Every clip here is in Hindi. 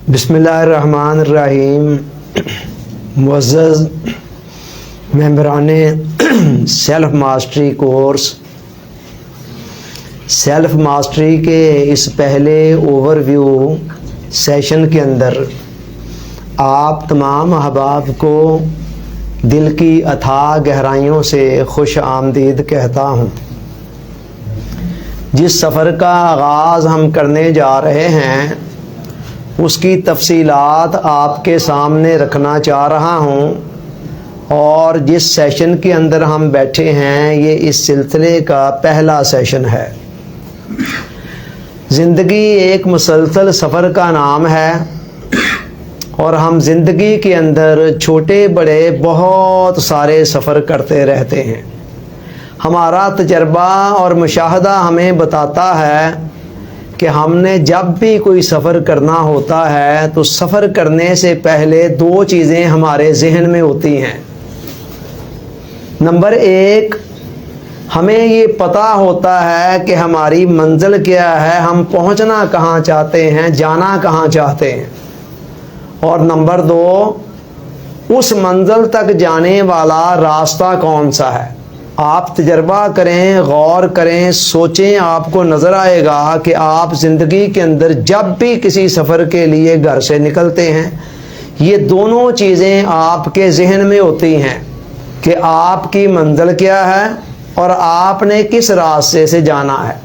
बिस्मिल्लाहिर्रहमानिर्रहीम। मुअज़्ज़ज़ मेंबराने self mastery course, self mastery के इस पहले ओवरव्यू सेशन के अंदर आप तमाम अहबाब को दिल की अथाह गहराइयों से खुश आमदीद कहता हूँ। जिस सफ़र का आगाज़ हम करने जा रहे हैं उसकी तफसीलात आपके सामने रखना चाह रहा हूँ, और जिस सेशन के अंदर हम बैठे हैं ये इस सिलसिले का पहला सेशन है। ज़िंदगी एक मुसलसल सफ़र का नाम है और हम ज़िंदगी के अंदर छोटे बड़े बहुत सारे सफ़र करते रहते हैं। हमारा तजर्बा और मुशाहदा हमें बताता है कि हमने जब भी कोई सफ़र करना होता है तो सफ़र करने से पहले दो चीज़ें हमारे जहन में होती हैं। नंबर एक, हमें ये पता होता है कि हमारी मंजिल क्या है, हम पहुंचना कहाँ चाहते हैं, जाना कहाँ चाहते हैं। और नंबर दो, उस मंजिल तक जाने वाला रास्ता कौन सा है। आप तजर्बा करें, गौर करें, सोचें, आपको नज़र आएगा कि आप ज़िंदगी के अंदर जब भी किसी सफ़र के लिए घर से निकलते हैं ये दोनों चीज़ें आपके जहन में होती हैं कि आपकी मंजिल क्या है और आपने किस रास्ते से जाना है।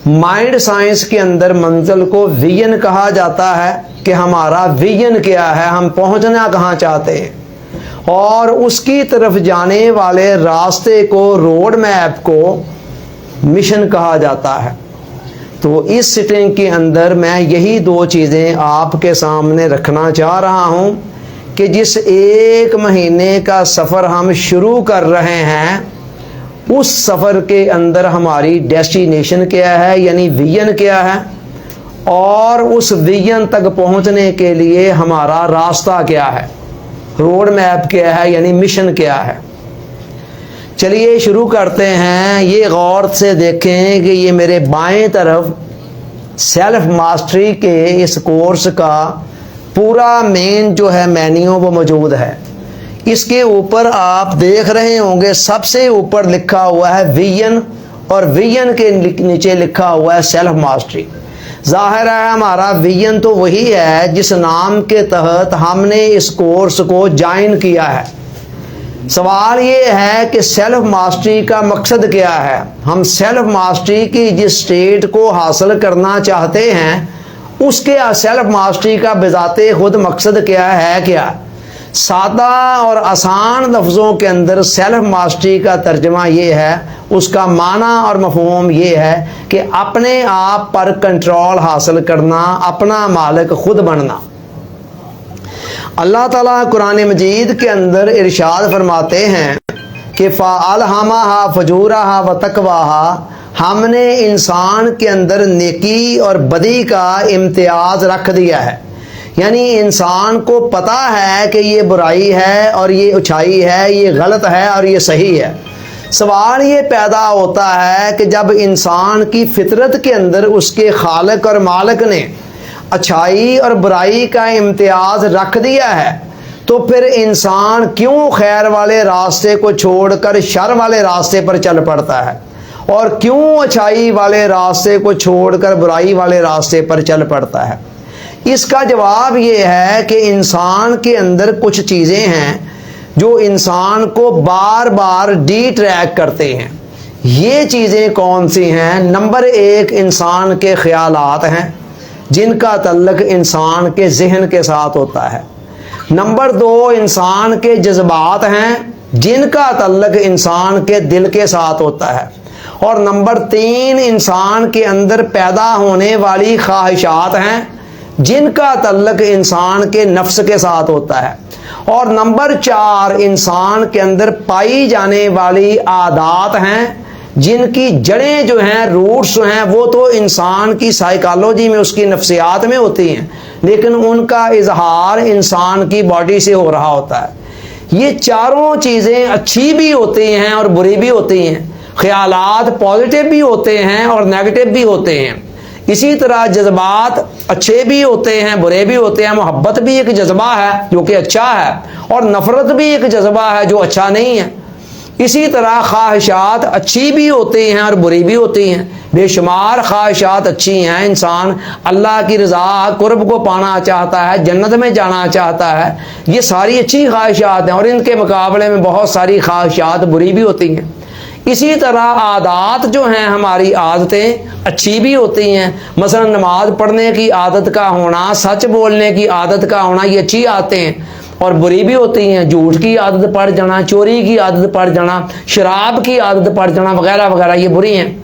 माइंड साइंस के अंदर मंजिल को विजन कहा जाता है कि हमारा विजन क्या है, हम पहुंचना कहाँ चाहते हैं, और उसकी तरफ जाने वाले रास्ते को, रोड मैप को मिशन कहा जाता है। तो इस सिटिंग के अंदर मैं यही दो चीज़ें आपके सामने रखना चाह रहा हूँ कि जिस एक महीने का सफ़र हम शुरू कर रहे हैं उस सफ़र के अंदर हमारी डेस्टिनेशन क्या है, यानी विजन क्या है, और उस विजन तक पहुँचने के लिए हमारा रास्ता क्या है, रोड मैप क्या है, यानी मिशन क्या है। चलिए शुरू करते हैं। ये गौर से देखें कि ये मेरे बाएं तरफ सेल्फ मास्टरी के इस कोर्स का पूरा मेन जो है मेन्यू वो मौजूद है। इसके ऊपर आप देख रहे होंगे सबसे ऊपर लिखा हुआ है विजन, और विजन के नीचे लिखा हुआ है सेल्फ मास्टरी। ज़ाहिर है हमारा विजन तो वही है जिस नाम के तहत हमने इस कोर्स को ज्वाइन किया है। सवाल ये है कि सेल्फ मास्टरी का मकसद क्या है। हम सेल्फ मास्टरी की जिस स्टेट को हासिल करना चाहते हैं उसके सेल्फ मास्टरी का बिज़ाते खुद मकसद क्या है। क्या सादा और आसान लफ्ज़ों के अंदर सेल्फ मास्टरी का तर्जमा ये है, उसका माना और मफ़हूम ये है कि अपने आप पर कंट्रोल हासिल करना, अपना मालिक खुद बनना। अल्लाह ताला कुरान मजीद के अंदर इरशाद फरमाते हैं कि फ़अल्हमाहा फजूरहा व तक़वाहा, हमने इंसान के अंदर नेकी और बदी का इम्तियाज़ रख दिया है। यानी इंसान को पता है कि ये बुराई है और ये अच्छाई है, ये गलत है और ये सही है। सवाल ये पैदा होता है कि जब इंसान की फितरत के अंदर उसके खालिक और मालिक ने अच्छाई और बुराई का इम्तियाज़ रख दिया है तो फिर इंसान क्यों खैर वाले रास्ते को छोड़कर शर वाले रास्ते पर चल पड़ता है, और क्यों अच्छाई वाले रास्ते को छोड़कर बुराई वाले रास्ते पर चल पड़ता है। इसका जवाब ये है कि इंसान के अंदर कुछ चीज़ें हैं जो इंसान को बार बार डी ट्रैक करते हैं। ये चीज़ें कौन सी हैं। नंबर एक, इंसान के ख्यालात हैं जिनका तल्लुक़ इंसान के जहन के साथ होता है। नंबर दो, इंसान के जज्बात हैं जिनका तल्लुक़ इंसान के दिल के साथ होता है। और नंबर तीन, इंसान के अंदर पैदा होने वाली ख्वाहिशात हैं जिनका तल्लुक़ इंसान के नफ्स के साथ होता है। और नंबर चार, इंसान के अंदर पाई जाने वाली आदत हैं जिनकी जड़ें जो हैं, रूट्स जो हैं, वो तो इंसान की साइकोलॉजी में, उसकी नफ्सियात में होती हैं, लेकिन उनका इजहार इंसान की बॉडी से हो रहा होता है। ये चारों चीज़ें अच्छी भी होती हैं और बुरी भी होती हैं। ख्यालात पॉजिटिव भी होते हैं और नेगेटिव भी होते हैं। इसी तरह जज्बात अच्छे भी होते हैं, बुरे भी होते हैं। मोहब्बत भी एक जज्बा है जो कि अच्छा है, और नफ़रत भी एक जज्बा है जो अच्छा नहीं है। इसी तरह ख्वाहिशात अच्छी भी होती हैं और बुरी भी होती हैं। बेशुमार ख्वाहिशात अच्छी हैं, इंसान अल्लाह की रज़ा कुर्ब को पाना चाहता है, जन्नत में जाना चाहता है, ये सारी अच्छी ख्वाहिशात हैं, और इनके मुकाबले में बहुत सारी ख्वाहिशात बुरी भी होती हैं। इसी तरह आदत जो हैं, हमारी आदतें अच्छी भी होती हैं। मसलन नमाज पढ़ने की आदत का होना, सच बोलने की आदत का होना, ये अच्छी आदतें हैं, और बुरी भी होती हैं। झूठ की आदत पड़ जाना, चोरी की आदत पड़ जाना, शराब की आदत पड़ जाना वगैरह वगैरह, ये बुरी हैं।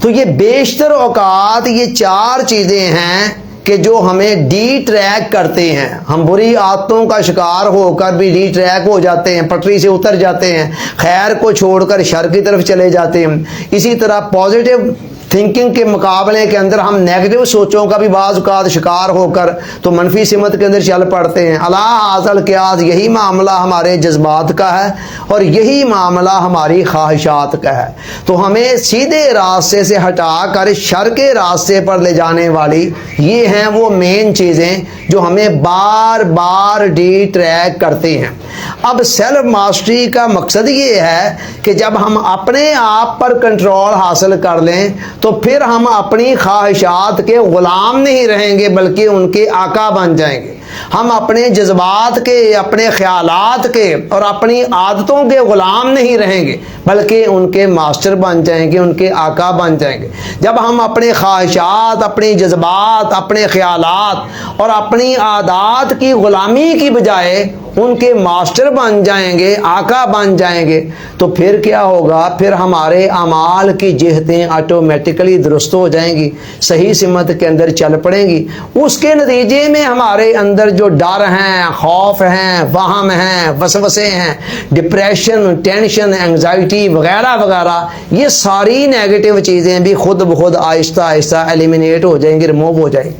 तो ये बेशतर औकात ये चार चीज़ें हैं कि जो हमें डी ट्रैक करते हैं। हम बुरी आदतों का शिकार होकर भी डी ट्रैक हो जाते हैं, पटरी से उतर जाते हैं, खैर को छोड़कर शर की तरफ चले जाते हैं। इसी तरह पॉजिटिव थिंकिंग के मुकाबले के अंदर हम नेगेटिव सोचों का भी बाज़ औक़ात शिकार होकर तो मनफी सिमत के अंदर चल पड़ते हैं। अला हासिल क़ियास यही मामला हमारे जज्बात का है और यही मामला हमारी ख्वाहिशात का है। तो हमें सीधे रास्ते से हटाकर शर के रास्ते पर ले जाने वाली ये हैं वो मेन चीज़ें जो हमें बार बार डी ट्रैक करती हैं। अब सेल्फ मास्टरी का मकसद ये है कि जब हम अपने आप पर कंट्रोल हासिल कर लें तो फिर हम अपनी ख्वाहिशात के ग़ुलाम नहीं रहेंगे बल्कि उनके आका बन जाएंगे। हम अपने जज्बात के, अपने ख्यालात के और अपनी आदतों के ग़ुलाम नहीं रहेंगे बल्कि उनके मास्टर बन जाएंगे, उनके आका बन जाएंगे। जब हम अपने ख्वाहिशात, अपनी जज्बात, अपने ख्यालात और अपनी आदत की ग़ुलामी की बजाय उनके मास्टर बन जाएंगे, आका बन जाएंगे, तो फिर क्या होगा? फिर हमारे अमाल की जिहतें ऑटोमेटिकली दुरुस्त हो जाएंगी, सही सिमत के अंदर चल पड़ेंगी। उसके नतीजे में हमारे अंदर जो डर हैं, खौफ हैं, वहम हैं, वसवसे हैं, डिप्रेशन, टेंशन, एंग्जाइटी वगैरह वगैरह, ये सारी नेगेटिव चीज़ें भी खुद ब खुद आहिस्ता आहिस्ता एलिमिनेट हो जाएंगी, रिमूव हो जाएंगी,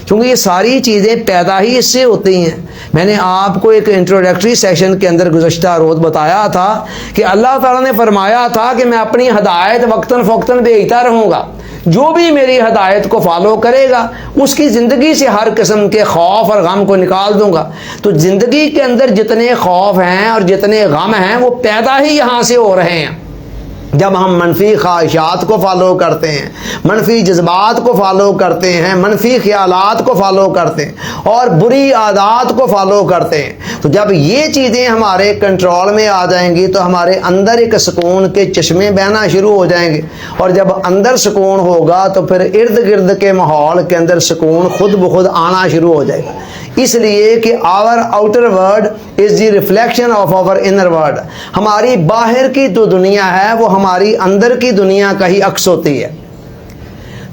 क्योंकि ये सारी चीज़ें पैदा ही इससे होती हैं। मैंने आपको एक इंट्रोडक्टरी सेशन के अंदर गुज़श्ता रोज़ बताया था कि अल्लाह ताला ने फरमाया था कि मैं अपनी हदायत वक्तन फ़ौक्तन भेजता रहूँगा, जो भी मेरी हदायत को फॉलो करेगा उसकी ज़िंदगी से हर किस्म के खौफ और गम को निकाल दूँगा। तो ज़िंदगी के अंदर जितने खौफ हैं और जितने गम हैं वो पैदा ही यहाँ से हो रहे हैं जब हम मनफी ख्वाहिशात को फॉलो करते हैं, मनफी जज्बात को फॉलो करते हैं, मनफी ख्यालात को फॉलो करते हैं और बुरी आदत को फॉलो करते हैं। तो जब ये चीज़ें हमारे कंट्रोल में आ जाएंगी तो हमारे अंदर एक सुकून के चश्मे बहना शुरू हो जाएंगे, और जब अंदर सुकून होगा तो फिर इर्द गिर्द के माहौल के अंदर सुकून खुद ब खुद आना शुरू हो जाएगा। इसलिए कि our outer world is the reflection of our inner world. हमारी बाहर की जो दुनिया है वो हमारी अंदर की दुनिया का ही अक्स होती है।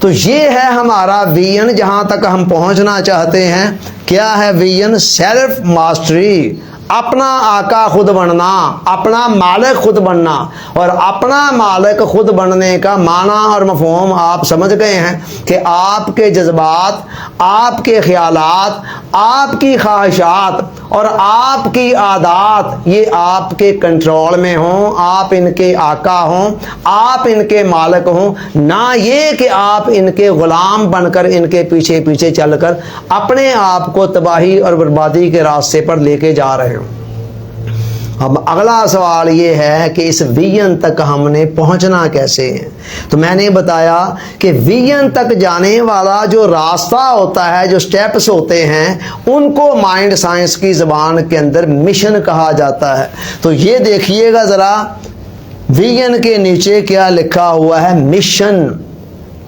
तो ये है हमारा विजन, जहाँ तक हम पहुँचना चाहते हैं। क्या है विजन? सेल्फ मास्टरी, अपना आका खुद बनना, अपना मालिक खुद बनना। और अपना मालिक खुद बनने का माना और मफ़हूम आप समझ गए हैं कि आपके जज्बात, आपके ख्यालात, आपकी ख्वाहिशात और आपकी आदत ये आपके कंट्रोल में हों, आप इनके आका हों, आप इनके मालिक हों, ना ये कि आप इनके ग़ुलाम बनकर इनके पीछे पीछे चलकर अपने आप को तबाही और बर्बादी के रास्ते पर लेके जा रहे हो। अब अगला सवाल ये है कि इस विजन तक हमने पहुंचना कैसे है। तो मैंने बताया कि विजन तक जाने वाला जो रास्ता होता है, जो स्टेप्स होते हैं, उनको माइंड साइंस की ज़बान के अंदर मिशन कहा जाता है। तो ये देखिएगा ज़रा, विजन के नीचे क्या लिखा हुआ है? मिशन।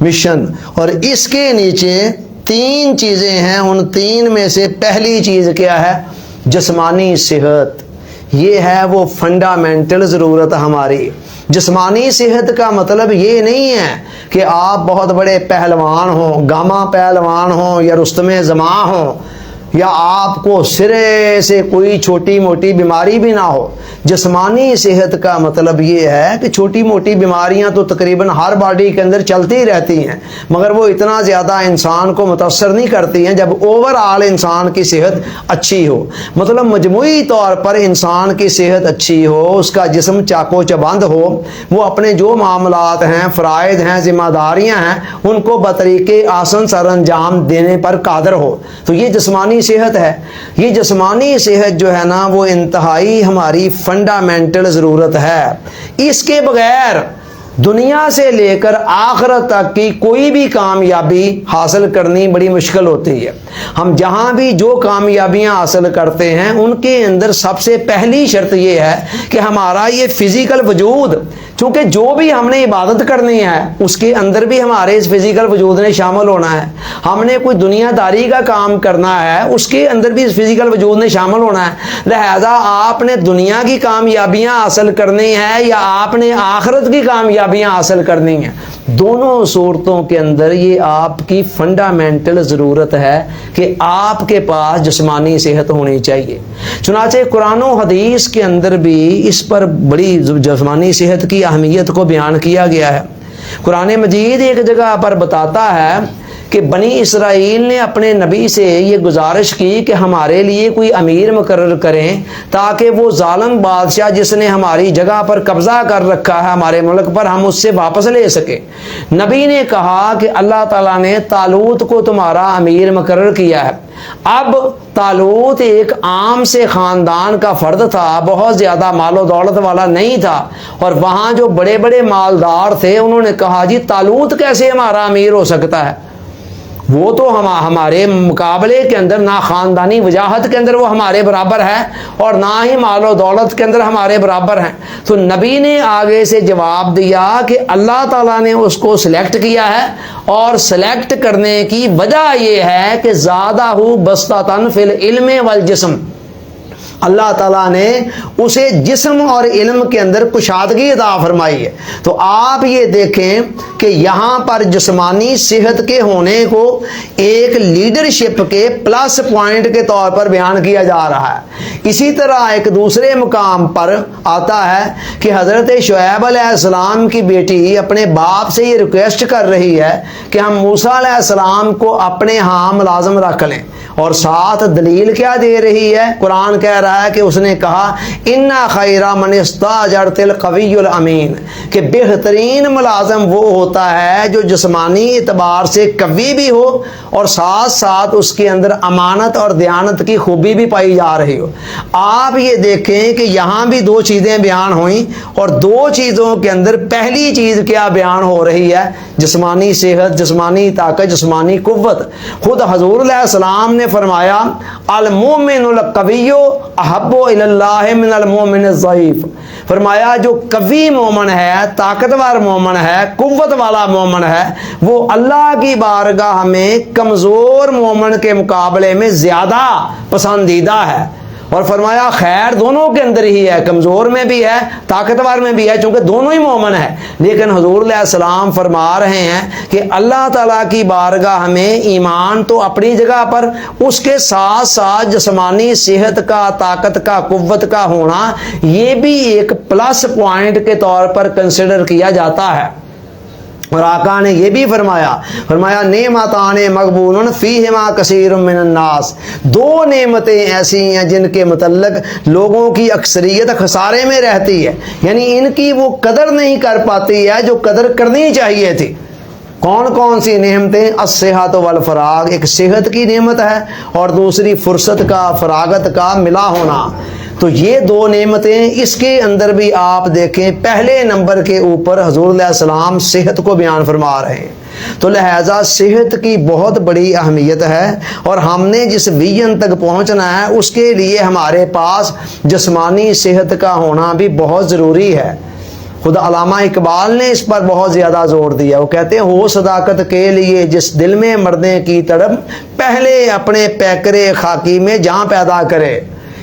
मिशन। और इसके नीचे 3 चीज़ें हैं। उन 3 में से पहली चीज़ क्या है? जिस्मानी सेहत। ये है वो फंडामेंटल ज़रूरत हमारी। जिस्मानी सेहत का मतलब ये नहीं है कि आप बहुत बड़े पहलवान हों, गामा पहलवान हों या रुस्तमे ज़मा हों, या आपको सिरे से कोई छोटी मोटी बीमारी भी ना हो। जिस्मानी सेहत का मतलब ये है कि छोटी मोटी बीमारियां तो तकरीबन हर बॉडी के अंदर चलती रहती हैं, मगर वो इतना ज़्यादा इंसान को मुतासर नहीं करती हैं जब ओवरऑल इंसान की सेहत अच्छी हो। मतलब मजमूई तौर पर इंसान की सेहत अच्छी हो, उसका जिस्म चाको चबंद हो, वो अपने जो मामलात हैं, फ़राइज़ हैं, जिम्मेदारियाँ हैं, उनको बतरीके आसन सर अंजाम देने पर कादर हो। तो ये जिस्मानी सेहत है। ये जिस्मानी सेहत जो है ना, वो इंतहाई हमारी फंडामेंटल ज़रूरत है। इसके बगैर दुनिया से लेकर आखिरत तक की कोई भी कामयाबी हासिल करनी बड़ी मुश्किल होती है। हम जहाँ भी जो कामयाबियाँ हासिल करते हैं, उनके अंदर सबसे पहली शर्त यह है कि हमारा ये फिज़िकल वजूद, चूँकि जो भी हमने इबादत करनी है उसके अंदर भी हमारे इस फिज़िकल वजूद ने शामिल होना है। हमने कोई दुनियादारी का काम करना है, उसके अंदर भी इस फिज़िकल वजूद ने शामिल होना है। लिहाजा आपने दुनिया की कामयाबियाँ हासिल करनी है या आपने आखिरत की कामयाबियाँ हासिल करनी है, दोनों सूरतों के अंदर ये आपकी फंडामेंटल ज़रूरत है कि आपके पास जिस्मानी सेहत होनी चाहिए। चुनाचे कुरान और हदीस के अंदर भी इस पर बड़ी जिस्मानी सेहत की अहमियत को बयान किया गया है। कुरान मजीद एक जगह पर बताता है कि बनी इसराइल ने अपने नबी से ये गुजारिश की कि हमारे लिए कोई अमीर मुकर्रर करें ताकि वो जालिम बादशाह जिसने हमारी जगह पर कब्ज़ा कर रखा है हमारे मुल्क पर, हम उससे वापस ले सके। नबी ने कहा कि अल्लाह ताला ने तालूत को तुम्हारा अमीर मुकर्रर किया है। अब तालूत एक आम से ख़ानदान का फ़र्द था, बहुत ज़्यादा मालो दौलत वाला नहीं था, और वहाँ जो बड़े बड़े मालदार थे उन्होंने कहा जी तालूत कैसे हमारा अमीर हो सकता है, वो तो हमारे मुकाबले के अंदर ना ख़ानदानी वजाहत के अंदर वो हमारे बराबर है और ना ही मालो दौलत के अंदर हमारे बराबर हैं। तो नबी ने आगे से जवाब दिया कि अल्लाह ताला ने उसको सिलेक्ट किया है, और सिलेक्ट करने की वजह ये है कि ज़ादाहु बस्तातन फिल इल्म वल जिस्म, अल्लाह ताला ने उसे जिस्म और इल्म के अंदर कुशादगी अता फरमाई है। तो आप ये देखें कि यहाँ पर जिस्मानी सेहत के होने को एक लीडरशिप के प्लस पॉइंट के तौर पर बयान किया जा रहा है। इसी तरह एक दूसरे मुकाम पर आता है कि हज़रत शुएब अलैहिस्सलाम की बेटी अपने बाप से ये रिक्वेस्ट कर रही है कि हम मूसा अलैहिस्सलाम को अपने यहाँ मुलाज़म रख लें, और साथ दलील क्या दे रही है, कुरान कह रहा है कि उसने कहा इन्ना खैरा मन इस्ताजरतिल कवियुल अमीन, कि बेहतरीन मुलाज़म वो होता है जो जिस्मानी एतबार से कवी भी हो और साथ साथ उसके अंदर अमानत और दयानत की खूबी भी पाई जा रही हो। आप ये देखें कि यहाँ भी दो चीज़ें बयान हुई, और दो चीज़ों के अंदर पहली चीज़ क्या बयान हो रही है, जिस्मानी सेहत, जिस्मानी ताकत, जिस्मानी कुव्वत। खुद हजूर अलैहिस्सलाम ने फरमाया अल मोमिनुल कवियो अहब्बु इलल्लाहि मिनल मोमिनिज़ ज़ईफ़, फरमाया जो कवी मोमन है, ताकतवर मोमन है, कुव्वत वाला मोमन है, वो अल्लाह की बारगाह में कमज़ोर मोमन के मुकाबले में ज़्यादा पसंदीदा है। और फरमाया खैर दोनों के अंदर ही है, कमज़ोर में भी है, ताकतवर में भी है, चूँकि दोनों ही मोमन है। लेकिन हुज़ूर अलैहिस्सलाम फरमा रहे हैं कि अल्लाह ताला की बारगाह में ईमान तो अपनी जगह पर, उसके साथ साथ जिस्मानी सेहत का, ताकत का, कुव्वत का होना, ये भी एक प्लस पॉइंट के तौर पर कंसिडर किया जाता है। और आका ने यह भी फरमाया नेमताने मकबूलन फ़ीहिमा कसीरुम मिनन नास, दो नेमतें ऐसी हैं जिनके मतलब लोगों की अक्सरियत खसारे में रहती है, यानी इनकी वो कदर नहीं कर पाती है जो कदर करनी चाहिए थी। कौन कौन सी नेमतें? अस्सेहत वल फराग, एक सेहत की नेमत है, और दूसरी फुर्सत का, फरागत का मिला होना। तो ये दो नेमतें, इसके अंदर भी आप देखें पहले नंबर के ऊपर हुज़ूर अलैहिस्सलाम सेहत को बयान फरमा रहे हैं। तो लिहाजा सेहत की बहुत बड़ी अहमियत है, और हमने जिस विजन तक पहुंचना है उसके लिए हमारे पास जिस्मानी सेहत का होना भी बहुत ज़रूरी है। खुद अल्लामा इकबाल ने इस पर बहुत ज़्यादा जोर दिया। वो कहते हैं हो सदाकत के लिए जिस दिल में मरने की तड़प, पहले अपने पैकरे खाकी में जहाँ पैदा करे।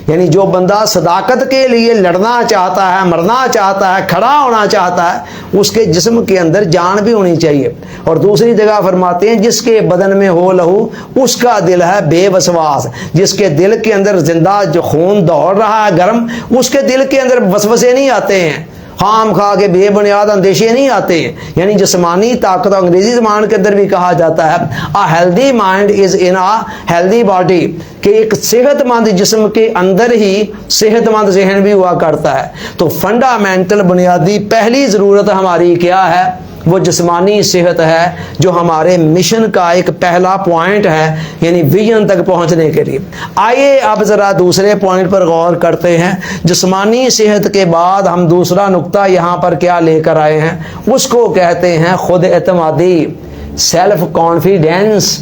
यानी जो बंदा सदाकत के लिए लड़ना चाहता है, मरना चाहता है, खड़ा होना चाहता है, उसके जिस्म के अंदर जान भी होनी चाहिए। और दूसरी जगह फरमाते हैं जिसके बदन में हो लहू उसका दिल है बेवसवास। जिसके दिल के अंदर जिंदा जो खून दौड़ रहा है गर्म, उसके दिल के अंदर वसवसे नहीं आते हैं, खाम खा के बेबुनियाद अंदेशे नहीं आते हैं। यानी जिस्मानी ताकत, अंग्रेजी ज़बान के अंदर भी कहा जाता है a healthy mind is in a healthy body, कि एक सेहतमंद जिस्म के अंदर ही सेहतमंद जहन भी हुआ करता है। तो फंडामेंटल बुनियादी पहली ज़रूरत हमारी क्या है? वो जिस्मानी सेहत है, जो हमारे मिशन का एक पहला पॉइंट है, यानी विजन तक पहुंचने के लिए। आइए अब ज़रा दूसरे पॉइंट पर गौर करते हैं। जिस्मानी सेहत के बाद हम दूसरा नुक्ता यहाँ पर क्या लेकर आए हैं, उसको कहते हैं खुद एतमादी, सेल्फ कॉन्फिडेंस।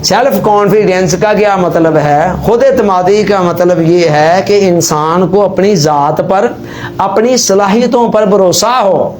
सेल्फ कॉन्फिडेंस का क्या मतलब है? खुद एतमादी का मतलब ये है कि इंसान को अपनी ज़ात पर, अपनी सलाहियतों पर भरोसा हो,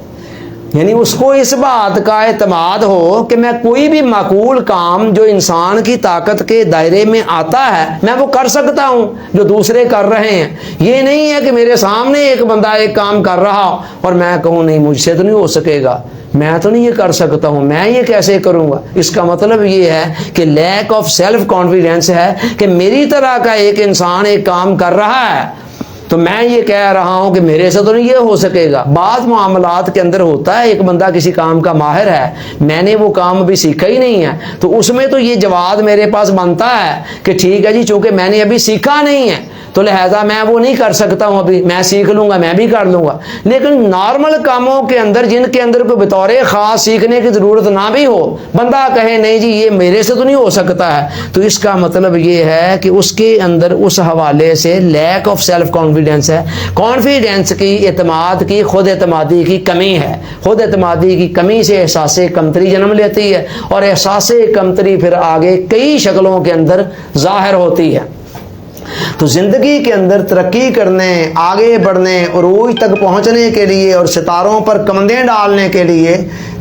यानी उसको इस बात का एतमाद हो कि मैं कोई भी माकूल काम जो इंसान की ताकत के दायरे में आता है मैं वो कर सकता हूँ जो दूसरे कर रहे हैं। ये नहीं है कि मेरे सामने एक बंदा एक काम कर रहा हो और मैं कहूँ नहीं मुझसे तो नहीं हो सकेगा, मैं तो नहीं ये कर सकता हूँ, मैं ये कैसे करूँगा। इसका मतलब ये है कि लैक ऑफ सेल्फ कॉन्फिडेंस है कि मेरी तरह का एक इंसान एक काम कर रहा है तो मैं ये कह रहा हूं कि मेरे से तो नहीं ये हो सकेगा। बात मामलात के अंदर होता है, एक बंदा किसी काम का माहिर है, मैंने वो काम अभी सीखा ही नहीं है, तो उसमें तो ये जवाब मेरे पास बनता है कि ठीक है जी, चूंकि मैंने अभी सीखा नहीं है तो लिहाजा मैं वो नहीं कर सकता हूँ, अभी मैं सीख लूँगा, मैं भी कर लूँगा। लेकिन नॉर्मल कामों के अंदर जिनके अंदर कोई बतौर ख़ास सीखने की ज़रूरत ना भी हो, बंदा कहे नहीं जी ये मेरे से तो नहीं हो सकता है, तो इसका मतलब ये है कि उसके अंदर उस हवाले से लैक ऑफ सेल्फ कॉन्फिडेंस है, कॉन्फिडेंस की, एतमाद की, खुद एतमादी की कमी है। खुद एतमादी की कमी से एहसास कमतरी जन्म लेती है और एहसास कमतरी फिर आगे कई शक्लों के अंदर ज़ाहिर होती है। तो ज़िंदगी के अंदर तरक्की करने, आगे बढ़ने, उरूज तक पहुँचने के लिए और सितारों पर कमंदें डालने के लिए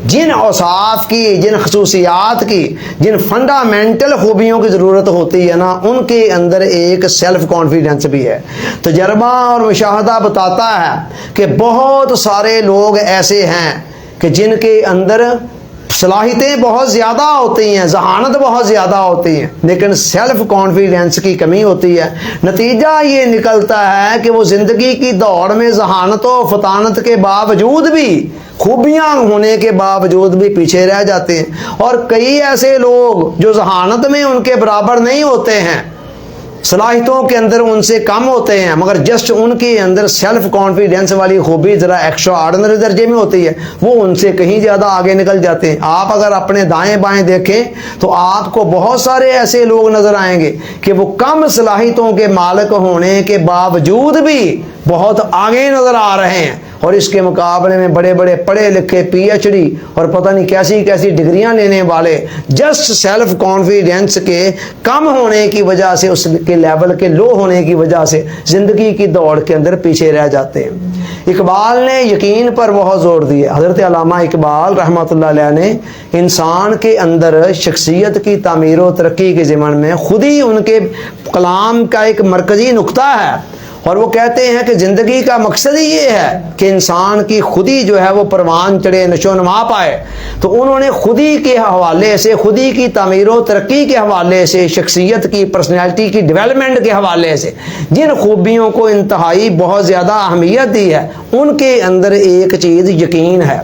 जिन औसाफ की, जिन खसूसियात की, जिन फंडामेंटल खूबियों की ज़रूरत होती है ना, उनके अंदर एक सेल्फ कॉन्फिडेंस भी है। तजर्बा और मुशाहदा बताता है कि बहुत सारे लोग ऐसे हैं कि जिनके अंदर सलाहियतें बहुत ज़्यादा होती हैं, जहानत बहुत ज़्यादा होती हैं, लेकिन सेल्फ कॉन्फिडेंस की कमी होती है। नतीजा ये निकलता है कि वो ज़िंदगी की दौड़ में जहानत और फतानत के बावजूद भी, खूबियाँ होने के बावजूद भी पीछे रह जाते हैं। और कई ऐसे लोग जो जहानत में उनके बराबर नहीं होते हैं, सलाहियतों के अंदर उनसे कम होते हैं, मगर जस्ट उनके अंदर सेल्फ कॉन्फिडेंस वाली खूबी ज़रा एक्स्ट्रा ऑर्डिनरी दर्जे में होती है, वो उनसे कहीं ज़्यादा आगे निकल जाते हैं। आप अगर अपने दाएं बाएं देखें तो आपको बहुत सारे ऐसे लोग नज़र आएंगे कि वो कम सलाहियतों के मालिक होने के बावजूद भी बहुत आगे नज़र आ रहे हैं, और इसके मुकाबले में बड़े बड़े पढ़े लिखे PhD और पता नहीं कैसी कैसी डिग्रियां लेने वाले जस्ट सेल्फ कॉन्फिडेंस के कम होने की वजह से, उसके लेवल के लो होने की वजह से ज़िंदगी की दौड़ के अंदर पीछे रह जाते हैं। इकबाल ने यकीन पर बहुत ज़ोर दिया। हज़रत अल्लामा इकबाल रहमतुल्लाह अलैह ने इंसान के अंदर शख्सियत की तामीर व तरक्की के ज़िम्मन में खुद ही उनके कलाम का एक मरकज़ी नुक्ता है, और वो कहते हैं कि ज़िंदगी का मकसद ही ये है कि इंसान की खुदी जो है वो परवान चढ़े, नशो नमा पाए। तो उन्होंने खुदी के हवाले से, खुदी की तामीर व तरक्की के हवाले से, शख्सियत की, पर्सनैलिटी की डेवलपमेंट के हवाले से जिन खूबियों को इंतहाई बहुत ज़्यादा अहमियत दी है, उनके अंदर एक चीज़ यकीन है।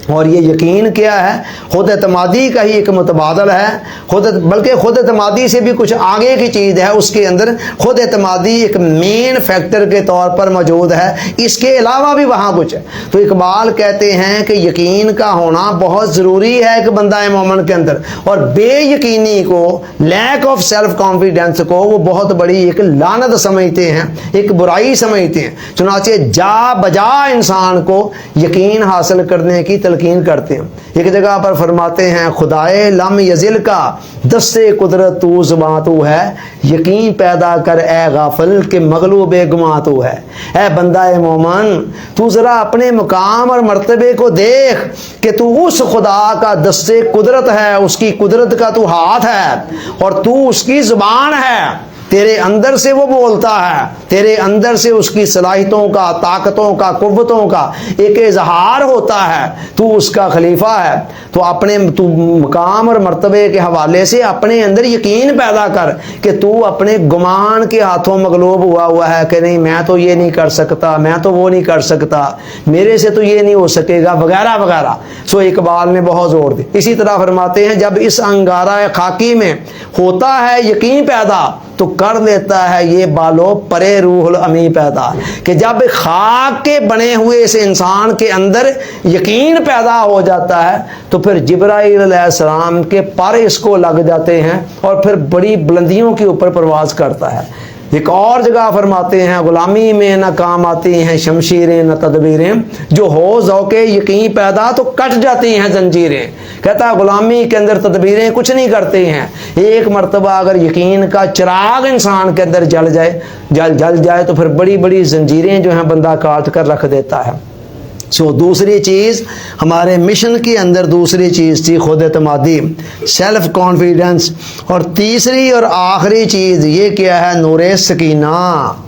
और ये यकीन क्या है? खुद एतमादी का ही एक मुतबादल है, बल्कि खुद एतमादी से भी कुछ आगे की चीज़ है। उसके अंदर खुद एतमादी एक मेन फैक्टर के तौर पर मौजूद है, इसके अलावा भी वहाँ कुछ है। तो इकबाल कहते हैं कि यकीन का होना बहुत ज़रूरी है एक बंदा मोमिन के अंदर, और बेयकीनी को, लैक ऑफ सेल्फ कॉन्फिडेंस को वो बहुत बड़ी एक लानत समझते हैं, एक बुराई समझते हैं। चुनाचे जा बजा इंसान को यकीन हासिल करने की तलकीन करते हैं। एक जगह पर फरमाते हैं, खुदाए लम यजिल का दस्ते कुदरत तू ज़ुबां तू है, यकीन पैदा कर ए गाफिल के मगलूब गुमां तू है। ए बंदा मोमन, तू ज़रा अपने मुकाम और मर्तबे को देख कि तू उस खुदा का दस्ते कुदरत है, उसकी कुदरत का तू हाथ है और तू उसकी ज़ुबान है। तेरे अंदर से वो बोलता है, तेरे अंदर से उसकी सलाहियतों का, ताकतों का, कुव्वतों का एक इजहार होता है। तू उसका खलीफा है, तो अपने तू मकाम और मर्तबे के हवाले से अपने अंदर यकीन पैदा कर कि तू अपने गुमान के हाथों मगलूब हुआ है कि नहीं, मैं तो ये नहीं कर सकता, मैं तो वो नहीं कर सकता, मेरे से तो ये नहीं हो सकेगा, वगैरह वगैरह। सो इकबाल ने बहुत जोर दी। इसी तरह फरमाते हैं, जब इस अंगारा खाकी में होता है यकीन पैदा, तो कर देता है ये बालो परे रूहुल अमी पैदा, कि जब खाक के बने हुए इस इंसान के अंदर यकीन पैदा हो जाता है तो फिर जिब्राइल अलैहिस्सलाम के पर इसको लग जाते हैं और फिर बड़ी बुलंदियों के ऊपर परवाज करता है। एक और जगह फरमाते हैं, गुलामी में न काम आती हैं शमशीरें न तदबीरें, जो हो ज़ौक़े यकीन पैदा तो कट जाती हैं जंजीरें। कहता है गुलामी के अंदर तदबीरें कुछ नहीं करती हैं, एक मर्तबा अगर यकीन का चिराग इंसान के अंदर जल जाए तो फिर बड़ी बड़ी जंजीरें जो हैं बंदा काट कर रख देता है। सो दूसरी चीज़ हमारे मिशन के अंदर दूसरी चीज़ थी खुद एतमादी, सेल्फ कॉन्फिडेंस। और तीसरी और आखिरी चीज़ ये क्या है, नूरे सकीना।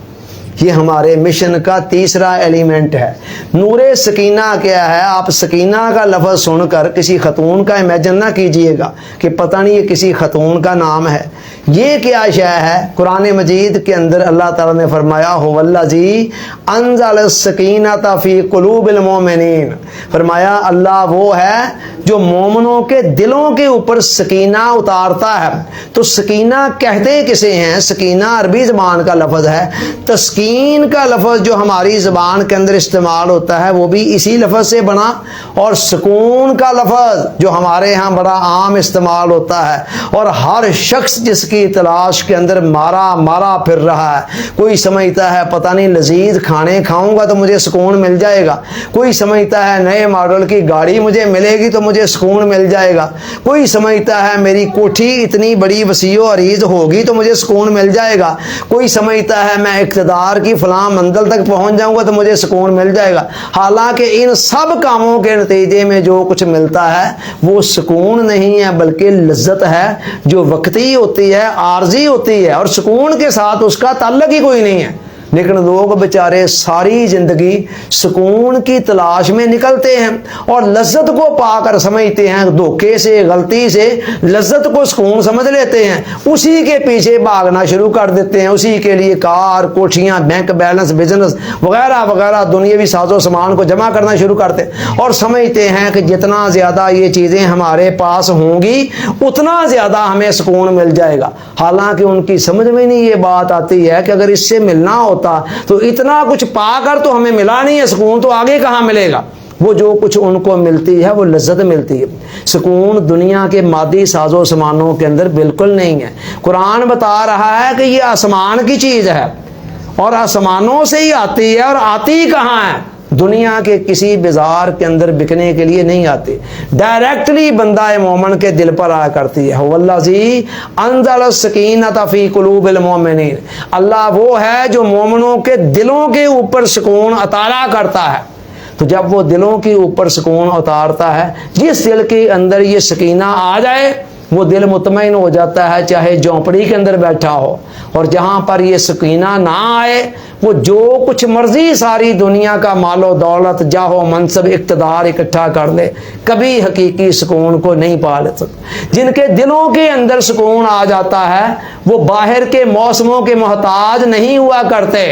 ये हमारे मिशन का तीसरा एलिमेंट है। नूरे सकीना क्या है? आप सकीना का लफ्ज़ सुनकर किसी खतून का इमेजिन ना कीजिएगा कि पता नहीं ये किसी खतून का नाम है। ये क्या शय है? कुरान मजीद के अंदर अल्लाह ताला ने फरमाया, हुवल्लज़ी अंज़ल सकीनता फ़ी क़ुलूबिल मोमिनीन। फरमाया अल्लाह वो है जो मोमिनों के दिलों के ऊपर सकीना उतारता है। तो सकीना कहते किसे हैं? सकीना अरबी ज़बान का लफ्ज़ है। तस्कीन का लफ्ज़ जो हमारी ज़बान के अंदर इस्तेमाल होता है वो भी इसी लफ्ज़ से बना, और सुकून का लफ्ज़ जो हमारे यहाँ बड़ा आम इस्तेमाल होता है। और हर शख्स जिसकी तलाश के अंदर मारा फिर रहा है, कोई समझता है पता नहीं लजीज खाने खाऊंगा तो मुझे सुकून मिल जाएगा, कोई समझता है नए मॉडल की गाड़ी मुझे मिलेगी तो मुझे सुकून मिल जाएगा, कोई समझता है मेरी कोठी इतनी बड़ी वसीओ अरीज होगी तो मुझे सुकून मिल जाएगा, कोई समझता है मैं इक़्तिदार की फलां मंजिल तक पहुंच जाऊंगा तो मुझे सुकून मिल जाएगा। हालांकि इन सब कामों के नतीजे में जो कुछ मिलता है वो सुकून नहीं है बल्कि लज्जत है, जो वक्ती होती है, आर्जी होती है, और सुकून के साथ उसका ताल्लुक ही कोई नहीं है। लेकिन लोग बेचारे सारी ज़िंदगी सुकून की तलाश में निकलते हैं और लज्जत को पाकर समझते हैं, धोखे से गलती से लज्जत को सुकून समझ लेते हैं, उसी के पीछे भागना शुरू कर देते हैं, उसी के लिए कार, कोठियाँ, बैंक बैलेंस, बिजनेस वगैरह वगैरह दुनियावी साजो सामान को जमा करना शुरू करते हैं और समझते हैं कि जितना ज़्यादा ये चीज़ें हमारे पास होंगी उतना ज़्यादा हमें सुकून मिल जाएगा। हालांकि उनकी समझ में नहीं ये बात आती है कि अगर इससे मिलना हो तो इतना कुछ पाकर तो हमें मिला नहीं है सुकून, तो आगे कहां मिलेगा? वो जो कुछ उनको मिलती है वो लज्जत मिलती है। सुकून दुनिया के मादी साजो सामानों के अंदर बिल्कुल नहीं है। कुरान बता रहा है कि ये आसमान की चीज़ है और आसमानों से ही आती है, और आती कहाँ है? दुनिया के किसी बाजार के अंदर बिकने के लिए नहीं आती, डायरेक्टली बंदा मोमन के दिल पर आया करती है। वल्लाजी अंज़ल सकीनता फ़ी क़ुलूबिल मोमिनीन, अल्लाह वो है जो मोमिनों के दिलों के ऊपर सुकून अतारा करता है। तो जब वो दिलों के ऊपर सुकून उतारता है, जिस दिल के अंदर ये सकीना आ जाए वो दिल मुतमईन हो जाता है, चाहे झोंपड़ी के अंदर बैठा हो। और जहाँ पर ये सकीना ना आए वो जो कुछ मर्जी सारी दुनिया का मालो दौलत, जाहो मनसब, इक़्तिदार इकट्ठा कर ले, कभी हकीकी सुकून को नहीं पा ले सकते। जिनके दिलों के अंदर सुकून आ जाता है वो बाहर के मौसमों के मोहताज नहीं हुआ करते।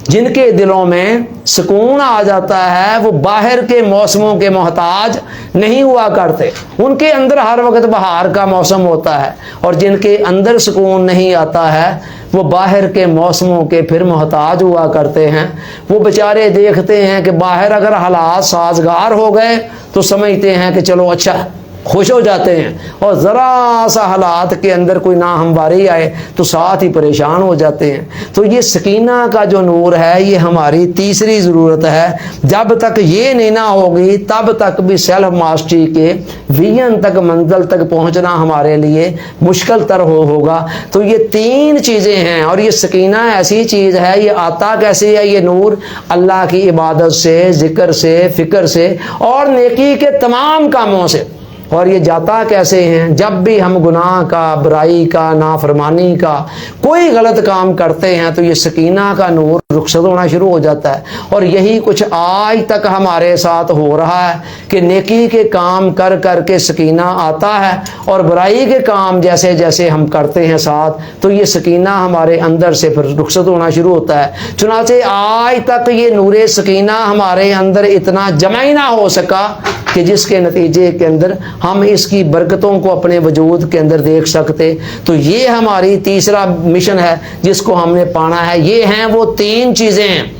जिनके दिलों में सुकून आ जाता है वो बाहर के मौसमों के मोहताज नहीं हुआ करते। उनके अंदर हर वक्त बहार का मौसम होता है, और जिनके अंदर सुकून नहीं आता है वो बाहर के मौसमों के फिर मोहताज हुआ करते हैं। वो बेचारे देखते हैं कि बाहर अगर हालात साजगार हो गए तो समझते हैं कि चलो अच्छा, खुश हो जाते हैं, और ज़रा सा हालात के अंदर कोई ना हमवारी आए तो साथ ही परेशान हो जाते हैं। तो ये सकीना का जो नूर है ये हमारी तीसरी ज़रूरत है। जब तक ये नहीं ना होगी तब तक भी सेल्फ मास्टरी के विजन तक, मंजिल तक पहुंचना हमारे लिए मुश्किल तर होगा। तो ये तीन चीज़ें हैं, और ये सकीना ऐसी चीज़ है, ये आता कैसे है? ये नूर अल्लाह की इबादत से, ज़िक्र से, फ़िक्र से और नेकी के तमाम कामों से। और ये जाता कैसे हैं? जब भी हम गुनाह का, बुराई का, नाफरमानी का कोई गलत काम करते हैं तो ये सकीना का नूर रुखसत होना शुरू हो जाता है। और यही कुछ आज तक हमारे साथ हो रहा है कि नेकी के काम कर कर के सकीना आता है, और बुराई के काम जैसे जैसे हम करते हैं साथ, तो ये सकीना हमारे अंदर से फिर रुखसत होना शुरू होता है। चुनाचे आज तक ये नूरे सकीना हमारे अंदर इतना जमा ही ना हो सका कि जिसके नतीजे के अंदर हम इसकी बरकतों को अपने वजूद के अंदर देख सकते। तो ये हमारी तीसरा मिशन है जिसको हमने पाना है। ये हैं वो 3 चीज़ें,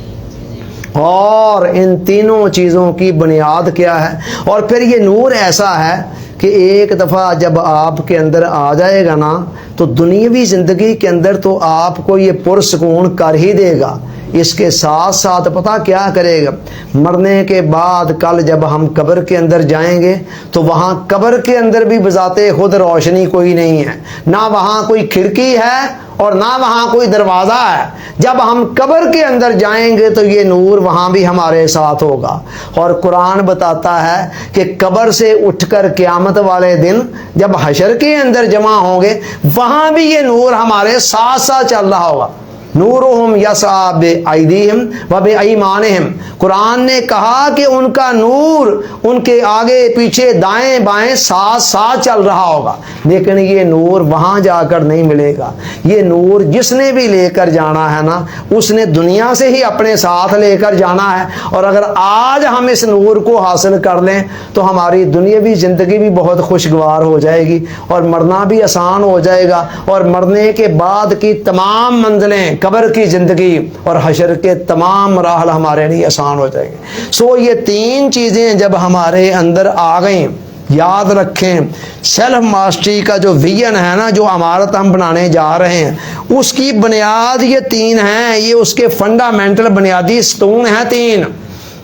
और इन तीनों चीज़ों की बुनियाद क्या है? और फिर ये नूर ऐसा है कि एक दफ़ा जब आपके अंदर आ जाएगा ना, तो दुनियावी ज़िंदगी के अंदर तो आपको ये पुरसकून कर ही देगा। इसके साथ साथ पता क्या करेगा? मरने के बाद कल जब हम कब्र के अंदर जाएंगे तो वहाँ कब्र के अंदर भी बजाते खुद रोशनी कोई नहीं है, ना वहाँ कोई खिड़की है और ना वहाँ कोई दरवाज़ा है। जब हम कब्र के अंदर जाएंगे तो ये नूर वहाँ भी हमारे साथ होगा। और कुरान बताता है कि कब्र से उठकर क़यामत वाले दिन जब हशर के अंदर जमा होंगे, वहाँ भी ये नूर हमारे साथ साथ चल रहा होगा। नूरुहुम यस्आ बिअयदीहिम व बिअयमानिहिम। कुरान ने कहा कि उनका नूर उनके आगे पीछे दाएं बाएं साथ साथ चल रहा होगा, लेकिन ये नूर वहाँ जाकर नहीं मिलेगा। ये नूर जिसने भी लेकर जाना है ना, उसने दुनिया से ही अपने साथ लेकर जाना है। और अगर आज हम इस नूर को हासिल कर लें तो हमारी दुनियावी ज़िंदगी भी बहुत खुशगवार हो जाएगी और मरना भी आसान हो जाएगा। और मरने के बाद की तमाम मंजिलें, कब्र की ज़िंदगी और हशर के तमाम मराहल हमारे लिए आसान हो जाएंगे। सो ये 3 चीज़ें जब हमारे अंदर आ गई, याद रखें, सेल्फ मास्टरी का जो विजन है ना, जो इमारत हम बनाने जा रहे हैं, उसकी बुनियाद ये 3 हैं। ये उसके फंडामेंटल बुनियादी सतून हैं 3।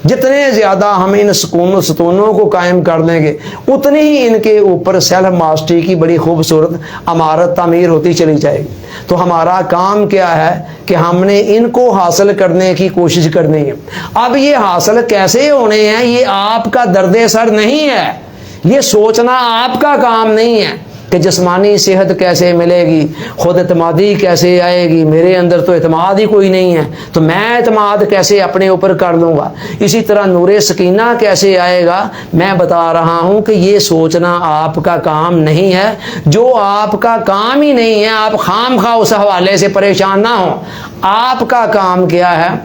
जितने ज़्यादा हम इन सतूनों को कायम कर लेंगे, उतनी ही इनके ऊपर सेल्फ मास्टरी की बड़ी खूबसूरत इमारत तामीर होती चली जाएगी। तो हमारा काम क्या है कि हमने इनको हासिल करने की कोशिश करनी है। अब ये हासिल कैसे होने हैं, ये आपका दर्द सर नहीं है। ये सोचना आपका काम नहीं है कि जिस्मानी सेहत कैसे मिलेगी, खुद एतमादी कैसे आएगी, मेरे अंदर तो एतमाद ही कोई नहीं है तो मैं एतमाद कैसे अपने ऊपर कर लूँगा। इसी तरह नूरे सकीना कैसे आएगा, मैं बता रहा हूँ कि ये सोचना आपका काम नहीं है। जो आपका काम ही नहीं है, आप खामखा उस हवाले से परेशान ना हो। आपका काम क्या है?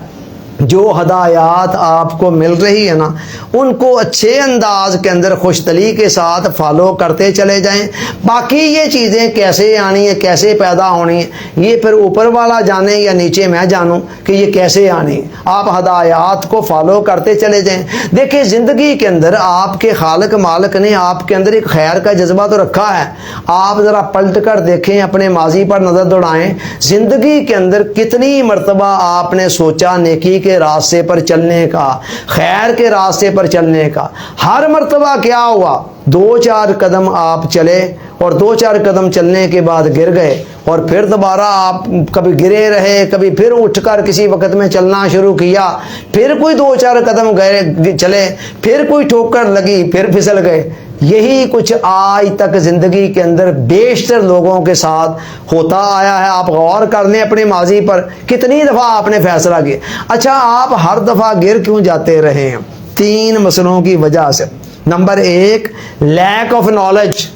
जो हदायत आपको मिल रही है ना, उनको अच्छे अंदाज के अंदर खुशदली के साथ फॉलो करते चले जाएं। बाकी ये चीज़ें कैसे आनी है, कैसे पैदा होनी है, ये फिर ऊपर वाला जाने या नीचे मैं जानूं कि ये कैसे आनी है। आप हदायत को फॉलो करते चले जाएं। देखिए, ज़िंदगी के अंदर आपके खालिक मालिक ने आपके अंदर एक खैर का जज्बा तो रखा है। आप ज़रा पलट कर देखें, अपने माजी पर नज़र दौड़ाएं। ज़िंदगी के अंदर कितनी मरतबा आपने सोचा नेकी के रास्ते पर चलने का, खैर के रास्ते पर चलने का। हर मर्तबा क्या हुआ? 2-4 कदम आप चले और 2-4 कदम चलने के बाद गिर गए, और फिर दोबारा आप कभी गिरे रहे, कभी फिर उठकर किसी वक्त में चलना शुरू किया, फिर कोई 2-4 कदम गए चले, फिर कोई ठोकर लगी, फिर फिसल गए। यही कुछ आज तक ज़िंदगी के अंदर बेशतर लोगों के साथ होता आया है। आप गौर कर लें अपने माजी पर, कितनी दफ़ा आपने फैसला किया। अच्छा, आप हर दफ़ा गिर क्यों जाते रहे हैं? 3 मसलों की वजह से। Number 1, lack of knowledge.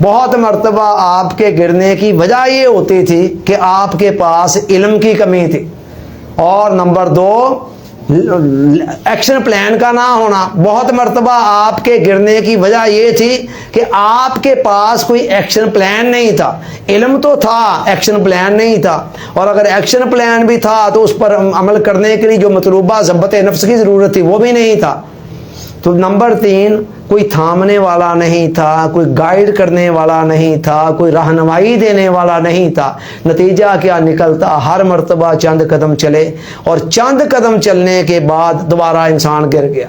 बहुत मरतबा आपके गिरने की वजह ये होती थी कि आपके पास इल्म की कमी थी। और नंबर 2, एक्शन प्लान का ना होना। बहुत मरतबा आपके गिरने की वजह ये थी कि आपके पास कोई एक्शन प्लान नहीं था। इल्म तो था, एक्शन प्लान नहीं था। और अगर एक्शन प्लान भी था तो उस पर अमल करने के लिए जो मतलूबा ज़ब्त नफ्स की ज़रूरत थी वो भी नहीं था। तो नंबर 3, कोई थामने वाला नहीं था, कोई गाइड करने वाला नहीं था, कोई रहनुमाई देने वाला नहीं था। नतीजा क्या निकलता? हर मर्तबा चंद कदम चले और चंद कदम चलने के बाद दोबारा इंसान गिर गया।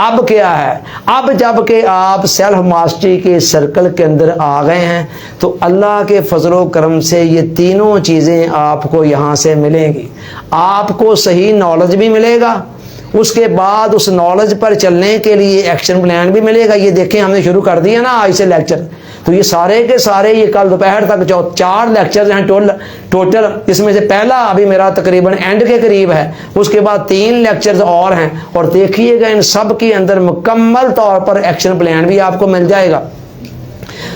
अब क्या है? अब जब के आप सेल्फ मास्टरी के सर्कल के अंदर आ गए हैं तो अल्लाह के फजलो करम से ये तीनों चीज़ें आपको यहाँ से मिलेंगी। आपको सही नॉलेज भी मिलेगा उसके बाद उस नॉलेज पर चलने के लिए एक्शन प्लान भी मिलेगा। ये देखें हमने शुरू कर दिया ना आज से लेक्चर, तो ये सारे के सारे ये कल दोपहर तक 4 लेक्चर हैं टोटल। इसमें से पहला अभी मेरा तकरीबन एंड के करीब है, उसके बाद 3 लेक्चर्स और हैं। और देखिएगा इन सब के अंदर मुकम्मल तौर पर एक्शन प्लान भी आपको मिल जाएगा।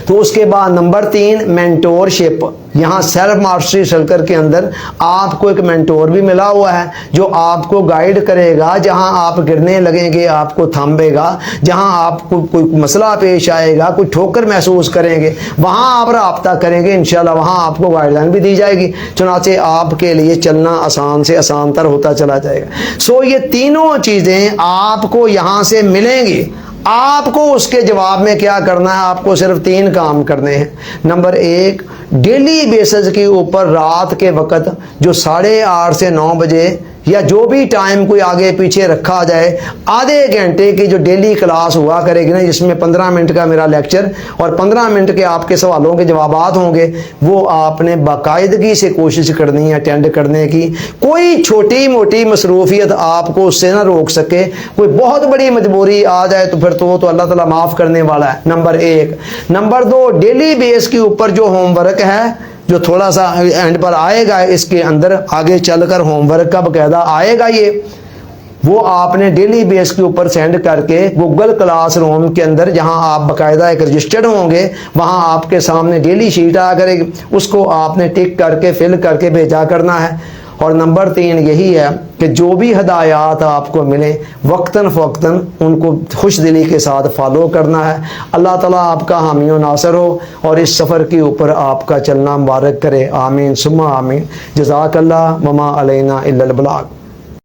तो उसके बाद नंबर 3 मेंटोरशिप। यहाँ सेल्फ मास्टरी सर्कल के अंदर आपको एक मेंटोर भी मिला हुआ है जो आपको गाइड करेगा। जहाँ आप गिरने लगेंगे आपको थामेगा, जहाँ आपको कोई मसला पेश आएगा, कोई ठोकर महसूस करेंगे, वहाँ आप राब्ता करेंगे इंशाल्लाह, वहाँ आपको गाइडलाइन भी दी जाएगी। चुनाचे आपके लिए चलना आसान से आसान तर होता चला जाएगा। सो ये तीनों चीज़ें आपको यहाँ से मिलेंगी। आपको उसके जवाब में क्या करना है, आपको सिर्फ 3 काम करने हैं। नंबर 1, डेली बेसिस के ऊपर रात के वक़्त जो 8:30 से 9 बजे या जो भी टाइम कोई आगे पीछे रखा जाए, आधे घंटे की जो डेली क्लास हुआ करेगी ना, जिसमें 15 मिनट का मेरा लेक्चर और 15 मिनट के आपके सवालों के जवाबात होंगे, वो आपने बाकायदगी से कोशिश करनी है अटेंड करने की। कोई छोटी मोटी मसरूफियत आपको उससे ना रोक सके। कोई बहुत बड़ी मजबूरी आ जाए तो फिर तो अल्लाह ताला माफ़ करने वाला है। नंबर 1। नंबर 2, डेली बेस के ऊपर जो होमवर्क है, जो थोड़ा सा एंड पर आएगा, इसके अंदर आगे चलकर होमवर्क का बकायदा आएगा, ये वो आपने डेली बेस के ऊपर सेंड करके गूगल क्लासरूम के अंदर, जहां आप बकायदा एक रजिस्टर्ड होंगे, वहां आपके सामने डेली शीट आ करेगी, उसको आपने टिक करके फिल करके भेजा करना है। और नंबर 3 यही है कि जो भी हदायत आपको मिले वक्तन फ़वक्तन उनको खुश दिली के साथ फॉलो करना है। अल्लाह ताला आपका हामी व नासर हो और इस सफ़र के ऊपर आपका चलना मुबारक करे। आमीन सुम्मा आमीन। जज़ाकल्लाह वमा अलैना इल्लल बलाग।